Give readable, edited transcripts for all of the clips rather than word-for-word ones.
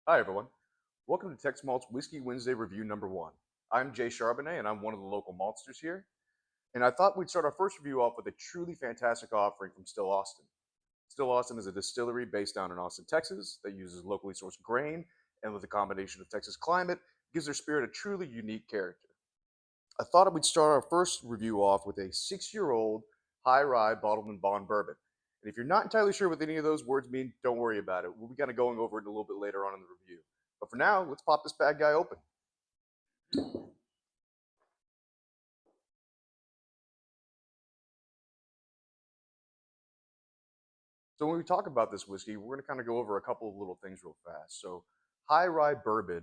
Hi, everyone. Welcome to Tex Malt's Whiskey Wednesday Review number 1. I'm Jay Charbonnet, and I'm one of the local maltsters here. And I thought we'd start our first review off with a truly fantastic offering from Still Austin. Still Austin is a distillery based down in Austin, Texas, that uses locally sourced grain, and with a combination of Texas climate, gives their spirit a truly unique character. I thought we'd start our first review off with a 6-year-old high rye bottled in Bond Bourbon. And if you're not entirely sure what any of those words mean, don't worry about it. We'll be kind of going over it a little bit later on in the review. But for now, let's pop this bad guy open. So when we talk about this whiskey, we're going to kind of go over a couple of little things real fast. So high rye bourbon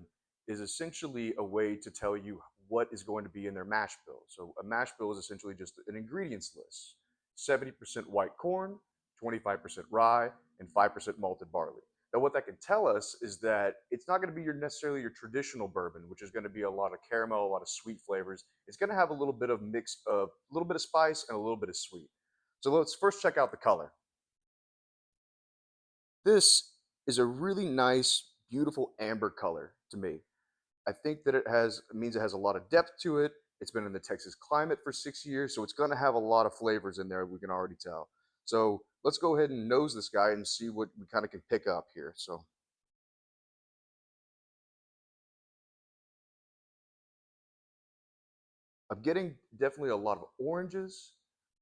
is essentially a way to tell you what is going to be in their mash bill. So a mash bill is essentially just an ingredients list: 70% white corn, 25% rye, and 5% malted barley. Now, what that can tell us is that it's not going to be necessarily your traditional bourbon, which is going to be a lot of caramel, a lot of sweet flavors. It's going to have a little bit of mix of a little bit of spice and a little bit of sweet. So let's first check out the color. This is a really nice, beautiful amber color to me. I think that it has a lot of depth to it. It's been in the Texas climate for 6 years, so it's going to have a lot of flavors in there. We can already tell. So let's go ahead and nose this guy and see what we kind of can pick up here. So I'm getting definitely a lot of oranges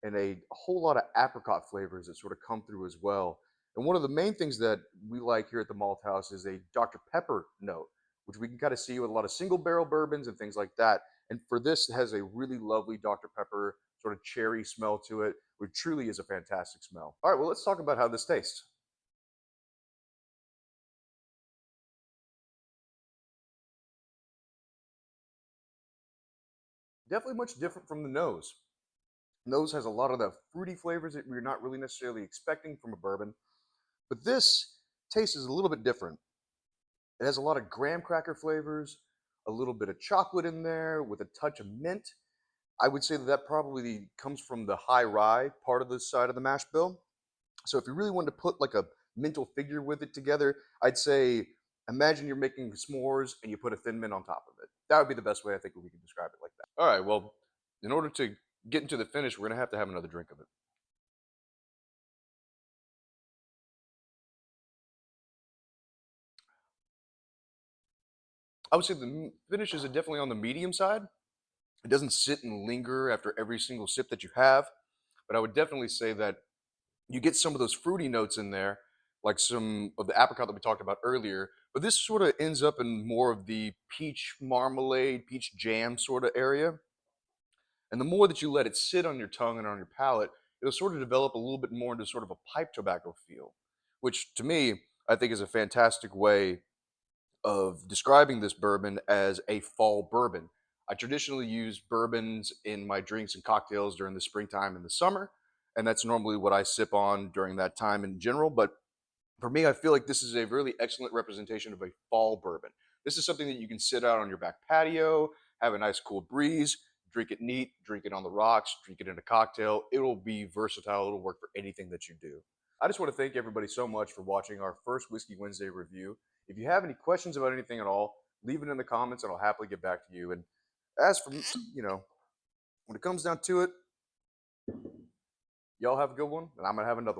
and a whole lot of apricot flavors that sort of come through as well. And one of the main things that we like here at the Malt House is a Dr. Pepper note, which we can kind of see with a lot of single barrel bourbons and things like that. And for this, it has a really lovely Dr. Pepper sort of cherry smell to it, which truly is a fantastic smell. All right, well, let's talk about how this tastes. Definitely much different from the nose. Nose has a lot of the fruity flavors that we're not really necessarily expecting from a bourbon, but this taste is a little bit different. It has a lot of graham cracker flavors, a little bit of chocolate in there with a touch of mint. I would say that that probably comes from the high rye part of the side of the mash bill. So if you really wanted to put like a mental figure with it together, I'd say imagine you're making s'mores and you put a thin mint on top of it. That would be the best way I think we can describe it like that. All right, well, in order to get into the finish, we're going to have another drink of it. I would say the finish is definitely on the medium side. It doesn't sit and linger after every single sip that you have, but I would definitely say that you get some of those fruity notes in there, like some of the apricot that we talked about earlier. But this sort of ends up in more of the peach marmalade, peach jam sort of area. And the more that you let it sit on your tongue and on your palate, it'll sort of develop a little bit more into sort of a pipe tobacco feel, which to me, I think is a fantastic way of describing this bourbon as a fall bourbon. I traditionally use bourbons in my drinks and cocktails during the springtime and the summer, and that's normally what I sip on during that time in general. But for me, I feel like this is a really excellent representation of a fall bourbon. This is something that you can sit out on your back patio, have a nice cool breeze, drink it neat, drink it on the rocks, drink it in a cocktail. It'll be versatile. It'll work for anything that you do. I just want to thank everybody so much for watching our first Whiskey Wednesday review. If you have any questions about anything at all, leave it in the comments and I'll happily get back to you. And as for, when it comes down to it, y'all have a good one, and I'm going to have another one.